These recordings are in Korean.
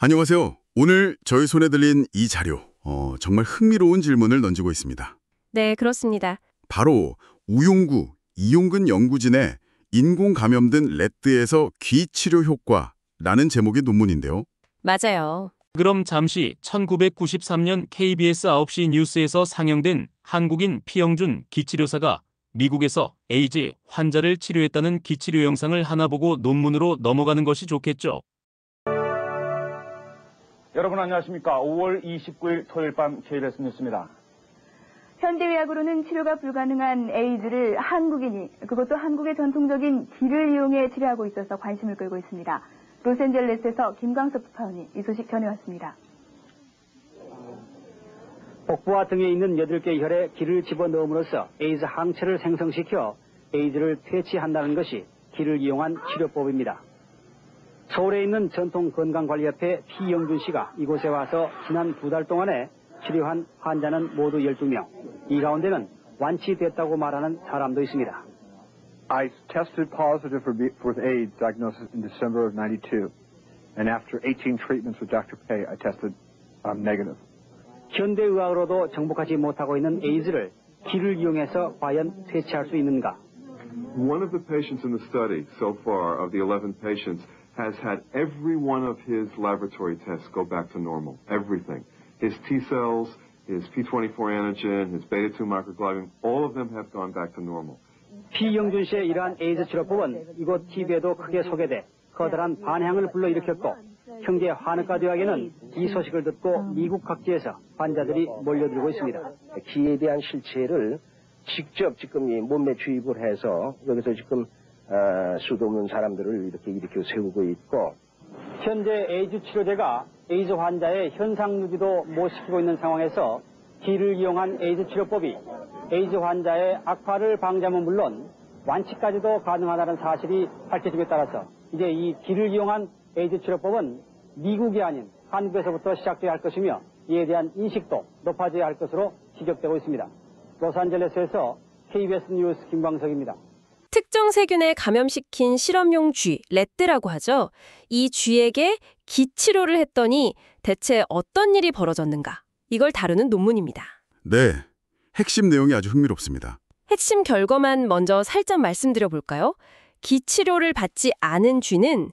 안녕하세요. 오늘 저희 손에 들린 이 자료, 정말 흥미로운 질문을 던지고 있습니다. 네, 그렇습니다. 바로 우용구, 이용근 연구진의 인공 감염된 래뜨에서 귀 치료 효과라는 제목의 논문인데요. 맞아요. 그럼 잠시 1993년 KBS 9시 뉴스에서 상영된 한국인 피영준 기치료사가 미국에서 에이즈 환자를 치료했다는 기치료 영상을 하나 보고 논문으로 넘어가는 것이 좋겠죠. 여러분 안녕하십니까. 5월 29일 토요일 밤 KBS 뉴스입니다. 현대의학으로는 치료가 불가능한 에이즈를 한국인이, 그것도 한국의 전통적인 기를 이용해 치료하고 있어서 관심을 끌고 있습니다. 로스앤젤레스에서 김광석 특파원이 이 소식 전해왔습니다. 복부와 등에 있는 8개의 혈에 기를 집어넣음으로써 에이즈 항체를 생성시켜 에이즈를 퇴치한다는 것이 기를 이용한 치료법입니다. 서울에 있는 전통건강관리협회 피영준 씨가 이곳에 와서 지난 2달 동안에 치료한 환자는 모두 12명. 이 가운데는 완치됐다고 말하는 사람도 있습니다. I tested positive for AIDS diagnosis in December of 92. And after 18 treatments with Dr. Pei, I tested negative. 현대의학으로도 정복하지 못하고 있는 에이즈를 기를 이용해서 과연 퇴치할 수 있는가? One of the patients in the study so far, of the 11 patients, has had every one of his laboratory tests go back to normal. Everything. His T cells, his P24 antigen, his beta-2 microglobulin, all of them have gone back to normal. 피영준 씨의 이러한 에이즈 치료법은 이곳 TV에도 크게 소개돼 커다란 반향을 불러일으켰고 형제 한의과 대학에는 이 소식을 듣고 미국 각지에서 환자들이 몰려들고 있습니다. 기에 대한 실체를 직접 지금 이 몸에 주입을 해서 여기서 지금 수도 없는 사람들을 이렇게 일으켜 세우고 있고, 현재 에이즈 치료제가 에이즈 환자의 현상 유지도 못 시키고 있는 상황에서 기를 이용한 에이즈 치료법이 에이즈 환자의 악화를 방지하면 물론 완치까지도 가능하다는 사실이 밝혀짐에 따라서 이제 이 기를 이용한 에이즈 치료법은 미국이 아닌 한국에서부터 시작돼야 할 것이며 이에 대한 인식도 높아져야 할 것으로 지적되고 있습니다. 로스앤젤레스에서 KBS 뉴스 김광석입니다. 특정 세균에 감염시킨 실험용 쥐, 래뜨라고 하죠. 이 쥐에게 기치료를 했더니 대체 어떤 일이 벌어졌는가? 이걸 다루는 논문입니다. 네, 핵심 내용이 아주 흥미롭습니다. 핵심 결과만 먼저 살짝 말씀드려 볼까요? 기치료를 받지 않은 쥐는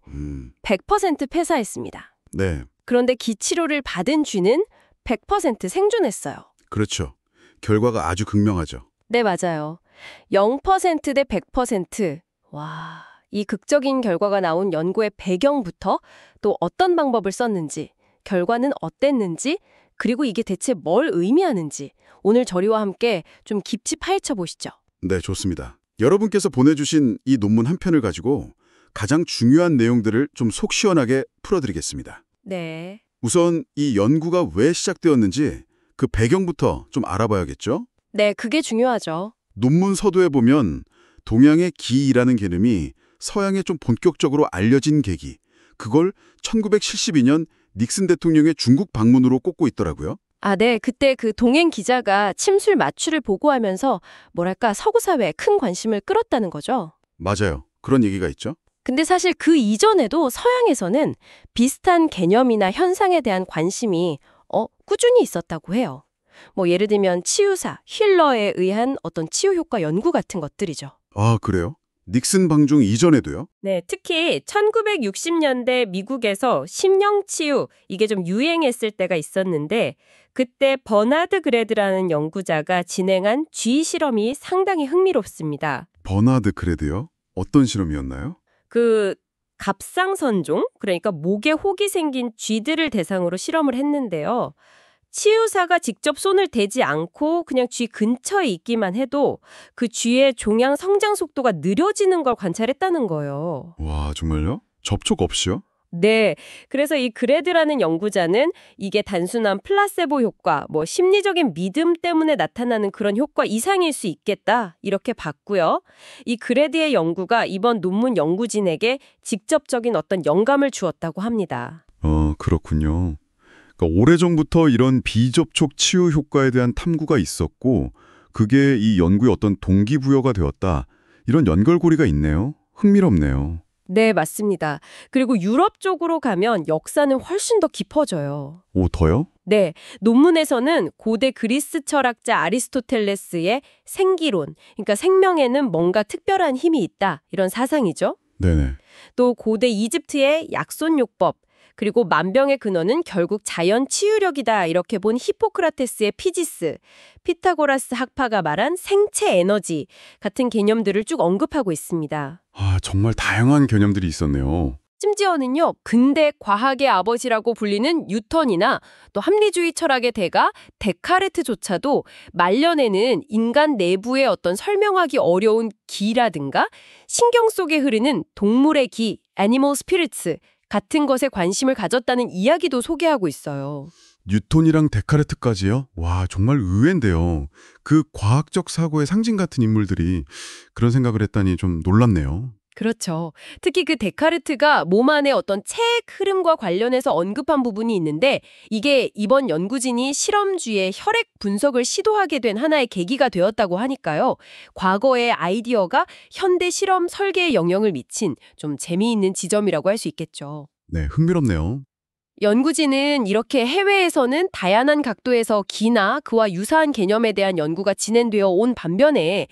100% 폐사했습니다. 네, 그런데 기치료를 받은 쥐는 100% 생존했어요. 그렇죠. 결과가 아주 극명하죠. 네, 맞아요. 0%대 100%. 와, 이 극적인 결과가 나온 연구의 배경부터 또 어떤 방법을 썼는지, 결과는 어땠는지, 그리고 이게 대체 뭘 의미하는지 오늘 저희와 함께 좀 깊이 파헤쳐 보시죠. 네, 좋습니다. 여러분께서 보내주신 이 논문 한 편을 가지고 가장 중요한 내용들을 좀 속 시원하게 풀어드리겠습니다. 네. 우선 이 연구가 왜 시작되었는지 그 배경부터 좀 알아봐야겠죠? 네, 그게 중요하죠. 논문 서두에 보면 동양의 기이라는 개념이 서양에 좀 본격적으로 알려진 계기, 그걸 1972년 닉슨 대통령의 중국 방문으로 꼽고 있더라고요. 아, 네. 그때 그 동행 기자가 침술 마취를 보고하면서 뭐랄까 서구 사회에 큰 관심을 끌었다는 거죠. 맞아요. 그런 얘기가 있죠. 근데 사실 그 이전에도 서양에서는 비슷한 개념이나 현상에 대한 관심이 꾸준히 있었다고 해요. 뭐 예를 들면 치유사, 힐러에 의한 어떤 치유 효과 연구 같은 것들이죠. 아, 그래요? 닉슨 방중 이전에도요? 네, 특히 1960년대 미국에서 심령 치유, 이게 좀 유행했을 때가 있었는데 그때 버나드 그레드라는 연구자가 진행한 쥐 실험이 상당히 흥미롭습니다. 버나드 그레드요? 어떤 실험이었나요? 그 갑상선종, 그러니까 목에 혹이 생긴 쥐들을 대상으로 실험을 했는데요. 치유사가 직접 손을 대지 않고 그냥 쥐 근처에 있기만 해도 그 쥐의 종양 성장 속도가 느려지는 걸 관찰했다는 거예요. 와, 정말요? 접촉 없이요? 네. 그래서 이 그레드라는 연구자는 이게 단순한 플라세보 효과, 뭐 심리적인 믿음 때문에 나타나는 그런 효과 이상일 수 있겠다, 이렇게 봤고요. 이 그레드의 연구가 이번 논문 연구진에게 직접적인 어떤 영감을 주었다고 합니다. 그렇군요. 그러니까 오래전부터 이런 비접촉 치유 효과에 대한 탐구가 있었고 그게 이 연구의 어떤 동기부여가 되었다. 이런 연결고리가 있네요. 흥미롭네요. 네, 맞습니다. 그리고 유럽 쪽으로 가면 역사는 훨씬 더 깊어져요. 오, 더요? 네, 논문에서는 고대 그리스 철학자 아리스토텔레스의 생기론, 그러니까 생명에는 뭔가 특별한 힘이 있다, 이런 사상이죠. 네네. 또 고대 이집트의 약손요법, 그리고 만병의 근원은 결국 자연 치유력이다, 이렇게 본 히포크라테스의 피지스, 피타고라스 학파가 말한 생체 에너지 같은 개념들을 쭉 언급하고 있습니다. 아, 정말 다양한 개념들이 있었네요. 심지어는요, 근대 과학의 아버지라고 불리는 뉴턴이나 또 합리주의 철학의 대가 데카르트조차도 말년에는 인간 내부의 어떤 설명하기 어려운 기라든가 신경 속에 흐르는 동물의 기, 애니멀 스피리츠 같은 것에 관심을 가졌다는 이야기도 소개하고 있어요. 뉴턴이랑 데카르트까지요? 와, 정말 의외인데요. 그 과학적 사고의 상징 같은 인물들이 그런 생각을 했다니 좀 놀랍네요. 그렇죠. 특히 그 데카르트가 몸 안의 어떤 책 흐름과 관련해서 언급한 부분이 있는데 이게 이번 연구진이 실험쥐의 혈액 분석을 시도하게 된 하나의 계기가 되었다고 하니까요. 과거의 아이디어가 현대 실험 설계에 영향을 미친 좀 재미있는 지점이라고 할 수 있겠죠. 네, 흥미롭네요. 연구진은 이렇게 해외에서는 다양한 각도에서 기나 그와 유사한 개념에 대한 연구가 진행되어 온 반면에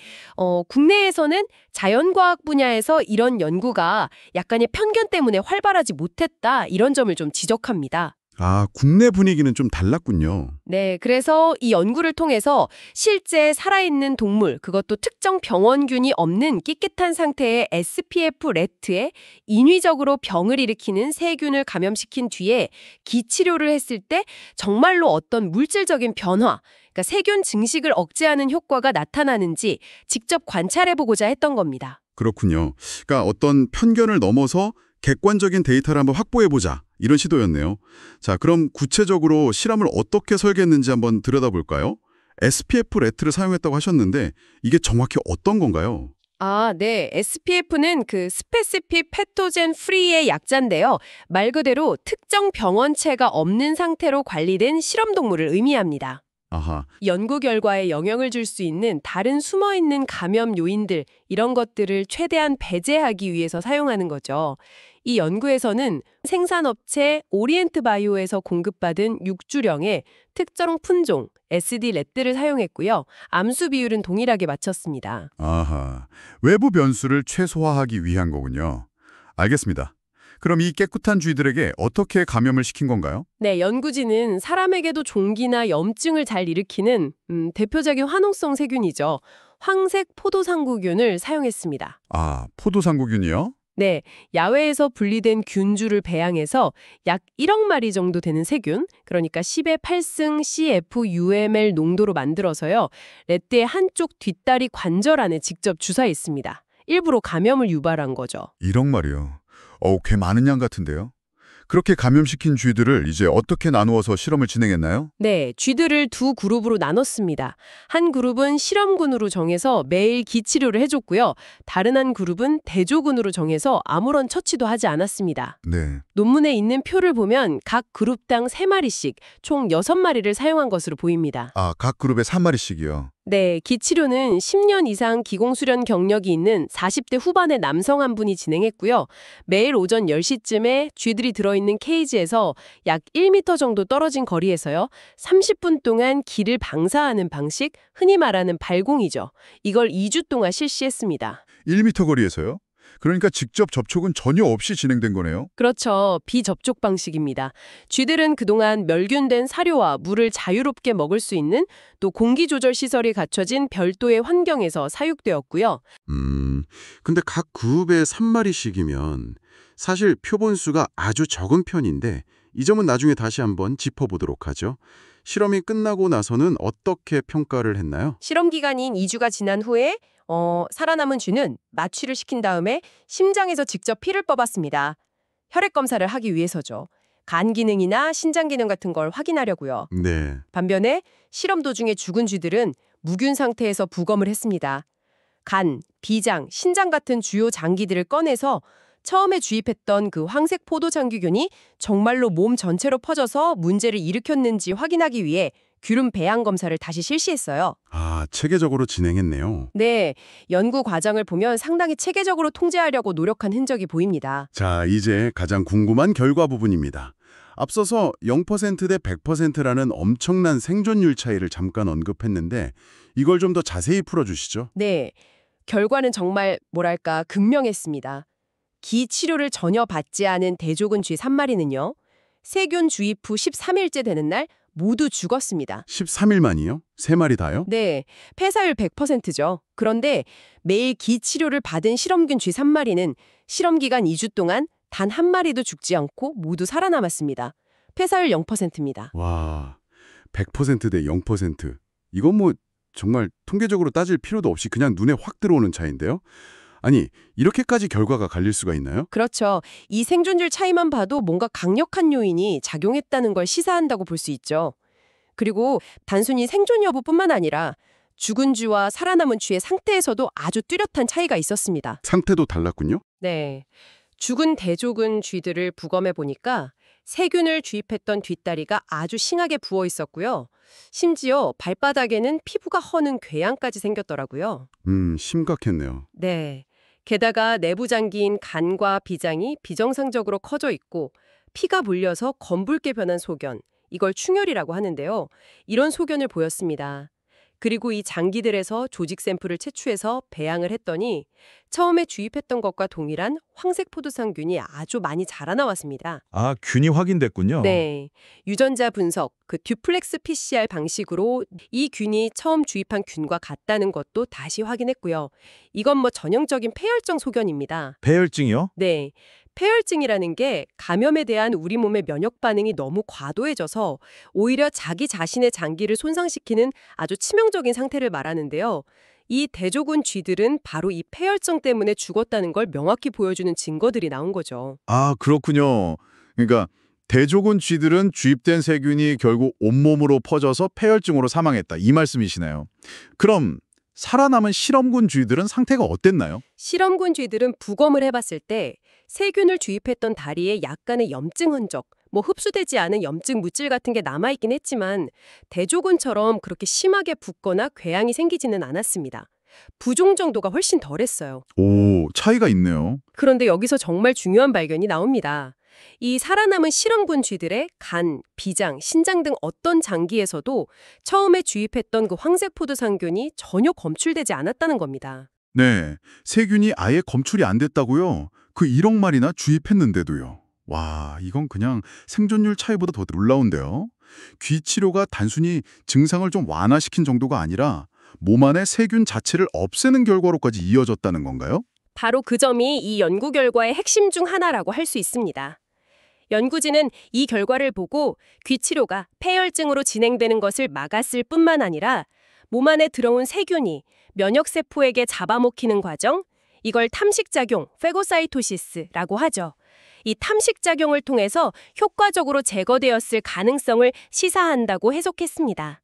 국내에서는 자연과학 분야에서 이런 연구가 약간의 편견 때문에 활발하지 못했다, 이런 점을 좀 지적합니다. 아, 국내 분위기는 좀 달랐군요. 네, 그래서 이 연구를 통해서 실제 살아있는 동물, 그것도 특정 병원균이 없는 깨끗한 상태의 SPF 레트에 인위적으로 병을 일으키는 세균을 감염시킨 뒤에 기치료를 했을 때 정말로 어떤 물질적인 변화, 그러니까 세균 증식을 억제하는 효과가 나타나는지 직접 관찰해보고자 했던 겁니다. 그렇군요. 그러니까 어떤 편견을 넘어서 객관적인 데이터를 한번 확보해보자, 이런 시도였네요. 자, 그럼 구체적으로 실험을 어떻게 설계했는지 한번 들여다볼까요? SPF 레트를 사용했다고 하셨는데 이게 정확히 어떤 건가요? 아, 네. SPF는 그 Specific Pathogen Free의 약자인데요. 말 그대로 특정 병원체가 없는 상태로 관리된 실험동물을 의미합니다. 아하, 연구 결과에 영향을 줄 수 있는 다른 숨어있는 감염 요인들, 이런 것들을 최대한 배제하기 위해서 사용하는 거죠. 이 연구에서는 생산업체 오리엔트 바이오에서 공급받은 육주령의 특정 품종 SD 렛들을 사용했고요. 암수 비율은 동일하게 맞췄습니다. 아하. 외부 변수를 최소화하기 위한 거군요. 알겠습니다. 그럼 이 깨끗한 쥐들에게 어떻게 감염을 시킨 건가요? 네, 연구진은 사람에게도 종기나 염증을 잘 일으키는 대표적인 화농성 세균이죠. 황색 포도상구균을 사용했습니다. 아, 포도상구균이요? 네, 야외에서 분리된 균주를 배양해서 약 1억 마리 정도 되는 세균, 그러니까 10의 8승 CFUML 농도로 만들어서요. 렛드의 한쪽 뒷다리 관절 안에 직접 주사했습니다. 일부러 감염을 유발한 거죠. 1억 마리요. 꽤 많은 양 같은데요. 그렇게 감염시킨 쥐들을 이제 어떻게 나누어서 실험을 진행했나요? 네, 쥐들을 두 그룹으로 나눴습니다. 한 그룹은 실험군으로 정해서 매일 기치료를 해줬고요. 다른 한 그룹은 대조군으로 정해서 아무런 처치도 하지 않았습니다. 네. 논문에 있는 표를 보면 각 그룹당 3마리씩 총 6마리를 사용한 것으로 보입니다. 아, 각 그룹에 3마리씩이요. 네, 기치료는 10년 이상 기공수련 경력이 있는 40대 후반의 남성 한 분이 진행했고요. 매일 오전 10시쯤에 쥐들이 들어있는 케이지에서 약 1m 정도 떨어진 거리에서요. 30분 동안 기를 방사하는 방식, 흔히 말하는 발공이죠. 이걸 2주 동안 실시했습니다. 1m 거리에서요? 그러니까 직접 접촉은 전혀 없이 진행된 거네요. 그렇죠. 비접촉 방식입니다. 쥐들은 그동안 멸균된 사료와 물을 자유롭게 먹을 수 있는 또 공기 조절 시설이 갖춰진 별도의 환경에서 사육되었고요. 근데 각 그룹에 3마리씩이면 사실 표본 수가 아주 적은 편인데 이 점은 나중에 다시 한번 짚어보도록 하죠. 실험이 끝나고 나서는 어떻게 평가를 했나요? 실험 기간인 2주가 지난 후에 살아남은 쥐는 마취를 시킨 다음에 심장에서 직접 피를 뽑았습니다. 혈액 검사를 하기 위해서죠. 간 기능이나 신장 기능 같은 걸 확인하려고요. 네. 반면에 실험 도중에 죽은 쥐들은 무균 상태에서 부검을 했습니다. 간, 비장, 신장 같은 주요 장기들을 꺼내서 처음에 주입했던 그 황색 포도장기균이 정말로 몸 전체로 퍼져서 문제를 일으켰는지 확인하기 위해 규름 배양 검사를 다시 실시했어요. 아, 체계적으로 진행했네요. 네, 연구 과정을 보면 상당히 체계적으로 통제하려고 노력한 흔적이 보입니다. 자, 이제 가장 궁금한 결과 부분입니다. 앞서서 0% 대 100%라는 엄청난 생존율 차이를 잠깐 언급했는데 이걸 좀 더 자세히 풀어주시죠. 네, 결과는 정말 뭐랄까 극명했습니다. 기 치료를 전혀 받지 않은 대조군 쥐 3마리는요. 세균 주입 후 13일째 되는 날 모두 죽었습니다. 13일 만이요? 3마리 다요? 네, 폐사율 100%죠. 그런데 매일 기 치료를 받은 실험균 쥐 3마리는 실험 기간 2주 동안 단 한 마리도 죽지 않고 모두 살아남았습니다. 폐사율 0%입니다. 와, 100% 대 0%. 이건 뭐 정말 통계적으로 따질 필요도 없이 그냥 눈에 확 들어오는 차이인데요. 아니, 이렇게까지 결과가 갈릴 수가 있나요? 그렇죠. 이 생존율 차이만 봐도 뭔가 강력한 요인이 작용했다는 걸 시사한다고 볼 수 있죠. 그리고 단순히 생존 여부뿐만 아니라 죽은 쥐와 살아남은 쥐의 상태에서도 아주 뚜렷한 차이가 있었습니다. 상태도 달랐군요. 네. 죽은 대조군 쥐들을 부검해 보니까 세균을 주입했던 뒷다리가 아주 싱하게 부어 있었고요. 심지어 발바닥에는 피부가 허는 궤양까지 생겼더라고요. 심각했네요. 네. 게다가 내부 장기인 간과 비장이 비정상적으로 커져 있고 피가 물려서 검붉게 변한 소견, 이걸 충혈이라고 하는데요. 이런 소견을 보였습니다. 그리고 이 장기들에서 조직 샘플을 채취해서 배양을 했더니 처음에 주입했던 것과 동일한 황색 포도상균이 아주 많이 자라나왔습니다. 아, 균이 확인됐군요. 네. 유전자 분석, 그 듀플렉스 PCR 방식으로 이 균이 처음 주입한 균과 같다는 것도 다시 확인했고요. 이건 뭐 전형적인 폐혈증 소견입니다. 폐혈증이요? 네. 폐혈증이라는 게 감염에 대한 우리 몸의 면역 반응이 너무 과도해져서 오히려 자기 자신의 장기를 손상시키는 아주 치명적인 상태를 말하는데요. 이 대조군 쥐들은 바로 이 폐혈증 때문에 죽었다는 걸 명확히 보여주는 증거들이 나온 거죠. 아, 그렇군요. 그러니까 대조군 쥐들은 주입된 세균이 결국 온몸으로 퍼져서 폐혈증으로 사망했다. 이 말씀이시네요. 그럼 살아남은 실험군 쥐들은 상태가 어땠나요? 실험군 쥐들은 부검을 해봤을 때 세균을 주입했던 다리에 약간의 염증 흔적, 뭐 흡수되지 않은 염증 물질 같은 게 남아있긴 했지만 대조군처럼 그렇게 심하게 붓거나 궤양이 생기지는 않았습니다. 부종 정도가 훨씬 덜했어요. 오, 차이가 있네요. 그런데 여기서 정말 중요한 발견이 나옵니다. 이 살아남은 실험군 쥐들의 간, 비장, 신장 등 어떤 장기에서도 처음에 주입했던 그 황색 포도상균이 전혀 검출되지 않았다는 겁니다. 네, 세균이 아예 검출이 안 됐다고요? 그 1억 마리나 주입했는데도요. 와, 이건 그냥 생존율 차이보다 더 놀라운데요. 귀 치료가 단순히 증상을 좀 완화시킨 정도가 아니라 몸 안의 세균 자체를 없애는 결과로까지 이어졌다는 건가요? 바로 그 점이 이 연구 결과의 핵심 중 하나라고 할 수 있습니다. 연구진은 이 결과를 보고 귀 치료가 폐혈증으로 진행되는 것을 막았을 뿐만 아니라 몸 안에 들어온 세균이 면역세포에게 잡아먹히는 과정, 이걸 탐식작용, 페고사이토시스라고 하죠. 이 탐식작용을 통해서 효과적으로 제거되었을 가능성을 시사한다고 해석했습니다.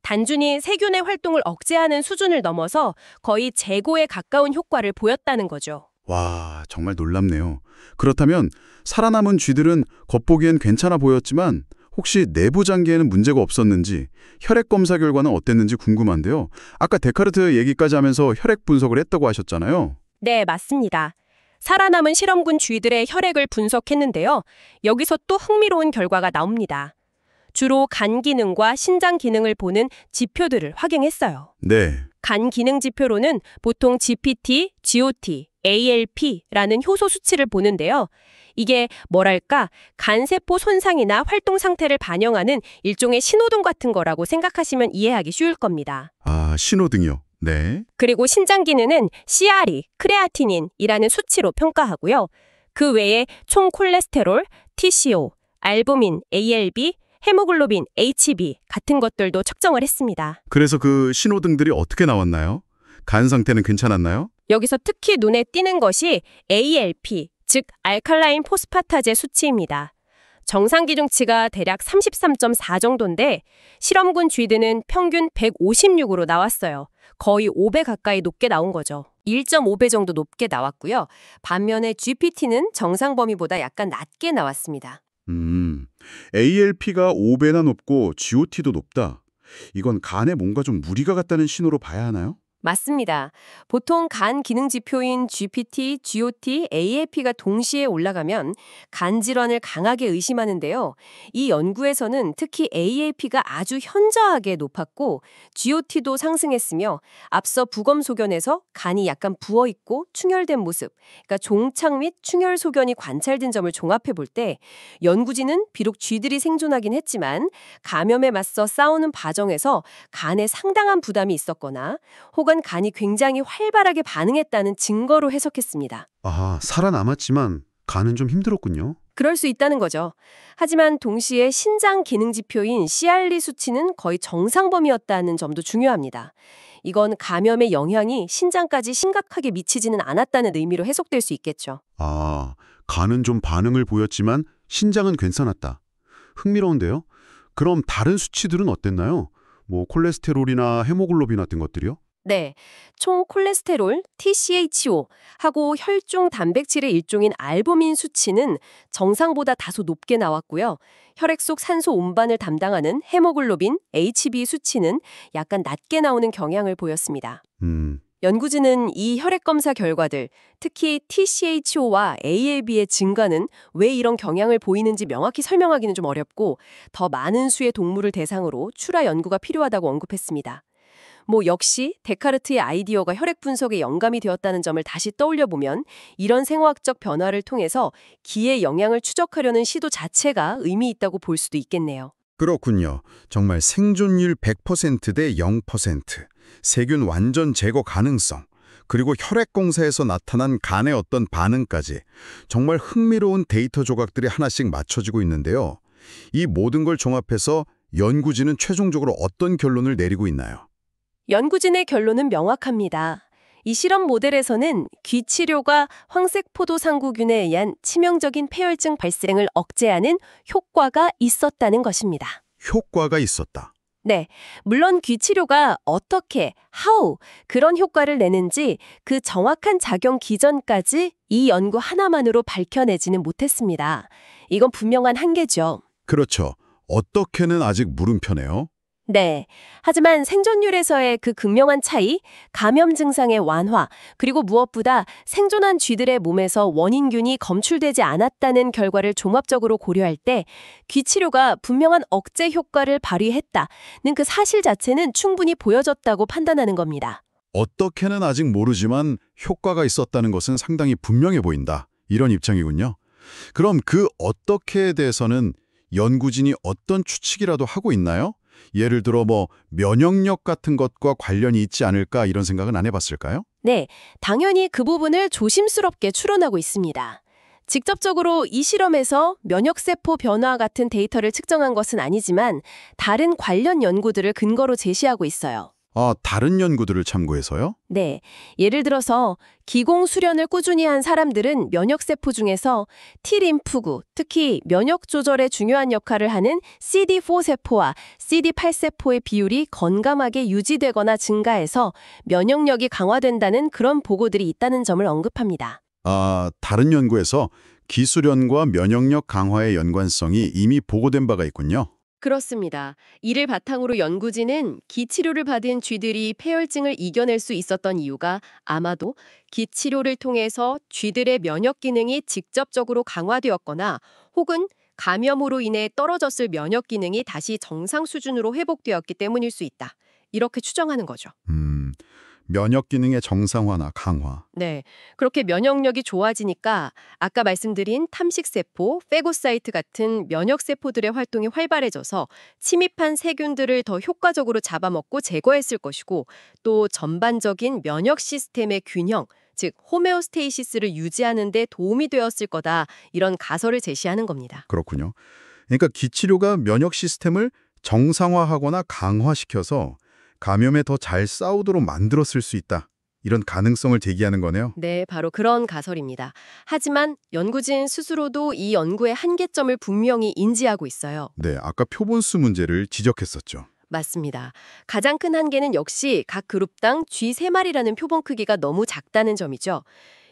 단순히 세균의 활동을 억제하는 수준을 넘어서 거의 제거에 가까운 효과를 보였다는 거죠. 와, 정말 놀랍네요. 그렇다면 살아남은 쥐들은 겉보기엔 괜찮아 보였지만 혹시 내부 장기에는 문제가 없었는지 혈액 검사 결과는 어땠는지 궁금한데요. 아까 데카르트 얘기까지 하면서 혈액 분석을 했다고 하셨잖아요. 네, 맞습니다. 살아남은 실험군 쥐들의 혈액을 분석했는데요. 여기서 또 흥미로운 결과가 나옵니다. 주로 간 기능과 신장 기능을 보는 지표들을 확인했어요. 네. 간 기능 지표로는 보통 GPT, GOT, ALP라는 효소 수치를 보는데요. 이게 뭐랄까 간세포 손상이나 활동 상태를 반영하는 일종의 신호등 같은 거라고 생각하시면 이해하기 쉬울 겁니다. 아, 신호등이요. 네. 그리고 신장 기능은 CRE, 크레아티닌이라는 수치로 평가하고요. 그 외에 총 콜레스테롤, TCO, 알부민, ALB, 헤모글로빈, HB 같은 것들도 측정을 했습니다. 그래서 그 신호등들이 어떻게 나왔나요? 간 상태는 괜찮았나요? 여기서 특히 눈에 띄는 것이 ALP, 즉 알칼라인 포스파타제 수치입니다. 정상 기준치가 대략 33.4 정도인데 실험군 쥐들은 평균 156으로 나왔어요. 거의 5배 가까이 높게 나온 거죠. 1.5배 정도 높게 나왔고요. 반면에 GPT는 정상 범위보다 약간 낮게 나왔습니다. ALP가 5배나 높고 GOT도 높다. 이건 간에 뭔가 좀 무리가 갔다는 신호로 봐야 하나요? 맞습니다. 보통 간 기능 지표인 GPT, GOT, ALP가 동시에 올라가면 간 질환을 강하게 의심하는데요. 이 연구에서는 특히 ALP가 아주 현저하게 높았고 GOT도 상승했으며 앞서 부검 소견에서 간이 약간 부어 있고 충혈된 모습, 그러니까 종착 및 충혈 소견이 관찰된 점을 종합해 볼 때 연구진은 비록 쥐들이 생존하긴 했지만 감염에 맞서 싸우는 과정에서 간에 상당한 부담이 있었거나 혹은 간이 굉장히 활발하게 반응했다는 증거로 해석했습니다. 아, 살아남았지만 간은 좀 힘들었군요. 그럴 수 있다는 거죠. 하지만 동시에 신장 기능 지표인 CR리 수치는 거의 정상 범위였다는 점도 중요합니다. 이건 감염의 영향이 신장까지 심각하게 미치지는 않았다는 의미로 해석될 수 있겠죠. 아, 간은 좀 반응을 보였지만 신장은 괜찮았다. 흥미로운데요? 그럼 다른 수치들은 어땠나요? 뭐 콜레스테롤이나 헤모글로빈 같은 것들이요? 네, 총 콜레스테롤, TCHO 하고 혈중 단백질의 일종인 알부민 수치는 정상보다 다소 높게 나왔고요. 혈액 속 산소 운반을 담당하는 헤모글로빈, HB 수치는 약간 낮게 나오는 경향을 보였습니다. 연구진은 이 혈액 검사 결과들, 특히 TCHO와 ALB의 증가는 왜 이런 경향을 보이는지 명확히 설명하기는 좀 어렵고 더 많은 수의 동물을 대상으로 추가 연구가 필요하다고 언급했습니다. 역시 데카르트의 아이디어가 혈액 분석에 영감이 되었다는 점을 다시 떠올려보면 이런 생화학적 변화를 통해서 기의 영향을 추적하려는 시도 자체가 의미 있다고 볼 수도 있겠네요. 그렇군요. 정말 생존율 100%대 0%, 세균 완전 제거 가능성, 그리고 혈액 공사에서 나타난 간의 어떤 반응까지 정말 흥미로운 데이터 조각들이 하나씩 맞춰지고 있는데요. 이 모든 걸 종합해서 연구진은 최종적으로 어떤 결론을 내리고 있나요? 연구진의 결론은 명확합니다. 이 실험 모델에서는 귀 치료가 황색포도상구균에 의한 치명적인 폐혈증 발생을 억제하는 효과가 있었다는 것입니다. 효과가 있었다. 네, 물론 귀 치료가 어떻게, how 그런 효과를 내는지 그 정확한 작용 기전까지 이 연구 하나만으로 밝혀내지는 못했습니다. 이건 분명한 한계죠. 그렇죠. 어떻게는 아직 물음표네요. 네. 하지만 생존율에서의 그 극명한 차이, 감염 증상의 완화, 그리고 무엇보다 생존한 쥐들의 몸에서 원인균이 검출되지 않았다는 결과를 종합적으로 고려할 때 귀치료가 분명한 억제 효과를 발휘했다는 그 사실 자체는 충분히 보여졌다고 판단하는 겁니다. 어떻게는 아직 모르지만 효과가 있었다는 것은 상당히 분명해 보인다. 이런 입장이군요. 그럼 그 어떻게에 대해서는 연구진이 어떤 추측이라도 하고 있나요? 예를 들어 면역력 같은 것과 관련이 있지 않을까 이런 생각은 안 해봤을까요? 네, 당연히 그 부분을 조심스럽게 추론하고 있습니다. 직접적으로 이 실험에서 면역세포 변화 같은 데이터를 측정한 것은 아니지만 다른 관련 연구들을 근거로 제시하고 있어요. 아, 다른 연구들을 참고해서요? 네. 예를 들어서 기공 수련을 꾸준히 한 사람들은 면역세포 중에서 T림프구, 특히 면역 조절에 중요한 역할을 하는 CD4 세포와 CD8 세포의 비율이 건강하게 유지되거나 증가해서 면역력이 강화된다는 그런 보고들이 있다는 점을 언급합니다. 아, 다른 연구에서 기수련과 면역력 강화의 연관성이 이미 보고된 바가 있군요. 그렇습니다. 이를 바탕으로 연구진은 기치료를 받은 쥐들이 폐혈증을 이겨낼 수 있었던 이유가 아마도 기치료를 통해서 쥐들의 면역 기능이 직접적으로 강화되었거나 혹은 감염으로 인해 떨어졌을 면역 기능이 다시 정상 수준으로 회복되었기 때문일 수 있다. 이렇게 추정하는 거죠. 면역 기능의 정상화나 강화. 네, 그렇게 면역력이 좋아지니까 아까 말씀드린 탐식세포, 페고사이트 같은 면역세포들의 활동이 활발해져서 침입한 세균들을 더 효과적으로 잡아먹고 제거했을 것이고 또 전반적인 면역 시스템의 균형, 즉 호메오스테이시스를 유지하는 데 도움이 되었을 거다. 이런 가설을 제시하는 겁니다. 그렇군요. 그러니까 기치료가 면역 시스템을 정상화하거나 강화시켜서 감염에 더 잘 싸우도록 만들었을 수 있다. 이런 가능성을 제기하는 거네요. 네, 바로 그런 가설입니다. 하지만 연구진 스스로도 이 연구의 한계점을 분명히 인지하고 있어요. 네, 아까 표본수 문제를 지적했었죠. 맞습니다. 가장 큰 한계는 역시 각 그룹당 쥐 3마리라는 표본 크기가 너무 작다는 점이죠.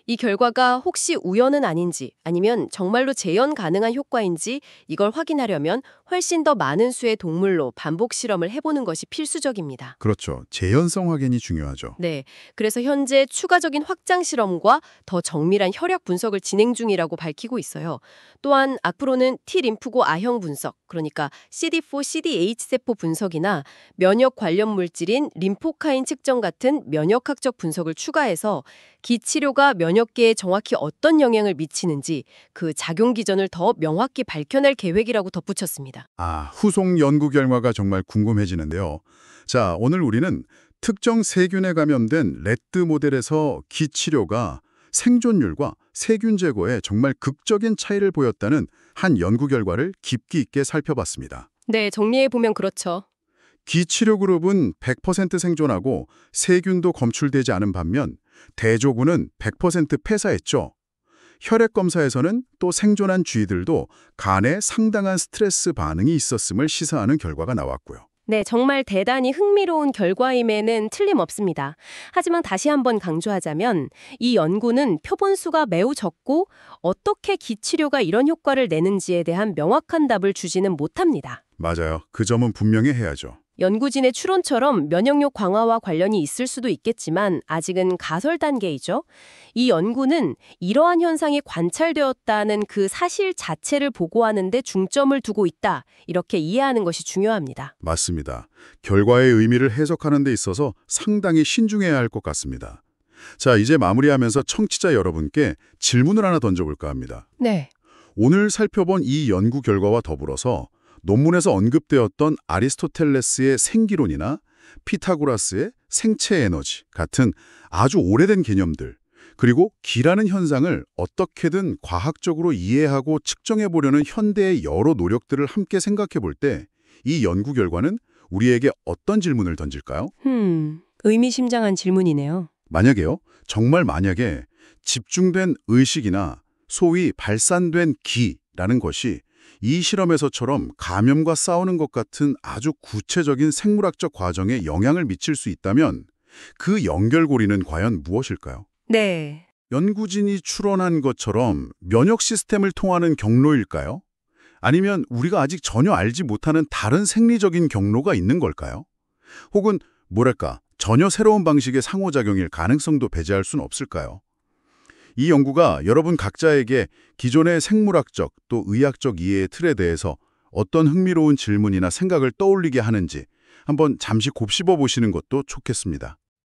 이 결과가 혹시 우연은 아닌지 아니면 정말로 재현 가능한 효과인지 이걸 확인하려면 훨씬 더 많은 수의 동물로 반복 실험을 해보는 것이 필수적입니다. 그렇죠. 재현성 확인이 중요하죠. 네, 그래서 현재 추가적인 확장 실험과 더 정밀한 혈액 분석을 진행 중이라고 밝히고 있어요. 또한 앞으로는 T림프고 A형 분석, 그러니까 CD4, CD8 세포 분석이나 면역 관련 물질인 림포카인 측정 같은 면역학적 분석을 추가해서 기치료가 면역계에 정확히 어떤 영향을 미치는지 그 작용 기전을 더 명확히 밝혀낼 계획이라고 덧붙였습니다. 후속 연구 결과가 정말 궁금해지는데요. 자, 오늘 우리는 특정 세균에 감염된 래트 모델에서 기치료가 생존율과 세균 제거에 정말 극적인 차이를 보였다는 한 연구 결과를 깊이 있게 살펴봤습니다. 네, 정리해보면 그렇죠. 기치료 그룹은 100% 생존하고 세균도 검출되지 않은 반면 대조군은 100% 폐사했죠. 혈액 검사에서는 또 생존한 쥐들도 간에 상당한 스트레스 반응이 있었음을 시사하는 결과가 나왔고요. 네, 정말 대단히 흥미로운 결과임에는 틀림없습니다. 하지만 다시 한번 강조하자면 이 연구는 표본수가 매우 적고 어떻게 기치료가 이런 효과를 내는지에 대한 명확한 답을 주지는 못합니다. 맞아요. 그 점은 분명히 해야죠. 연구진의 추론처럼 면역력 강화와 관련이 있을 수도 있겠지만 아직은 가설 단계이죠. 이 연구는 이러한 현상이 관찰되었다는 그 사실 자체를 보고하는 데 중점을 두고 있다. 이렇게 이해하는 것이 중요합니다. 맞습니다. 결과의 의미를 해석하는 데 있어서 상당히 신중해야 할 것 같습니다. 자, 이제 마무리하면서 청취자 여러분께 질문을 하나 던져볼까 합니다. 네. 오늘 살펴본 이 연구 결과와 더불어서 논문에서 언급되었던 아리스토텔레스의 생기론이나 피타고라스의 생체 에너지 같은 아주 오래된 개념들, 그리고 기라는 현상을 어떻게든 과학적으로 이해하고 측정해 보려는 현대의 여러 노력들을 함께 생각해 볼 때 이 연구 결과는 우리에게 어떤 질문을 던질까요? 의미심장한 질문이네요. 만약에요, 정말 만약에 집중된 의식이나 소위 발산된 기라는 것이 이 실험에서처럼 감염과 싸우는 것 같은 아주 구체적인 생물학적 과정에 영향을 미칠 수 있다면 그 연결고리는 과연 무엇일까요? 네. 연구진이 추론한 것처럼 면역 시스템을 통하는 경로일까요? 아니면 우리가 아직 전혀 알지 못하는 다른 생리적인 경로가 있는 걸까요? 혹은 뭐랄까, 전혀 새로운 방식의 상호작용일 가능성도 배제할 수는 없을까요? 이 연구가 여러분 각자에게 기존의 생물학적 또 의학적 이해의 틀에 대해서 어떤 흥미로운 질문이나 생각을 떠올리게 하는지 한번 잠시 곱씹어 보시는 것도 좋겠습니다.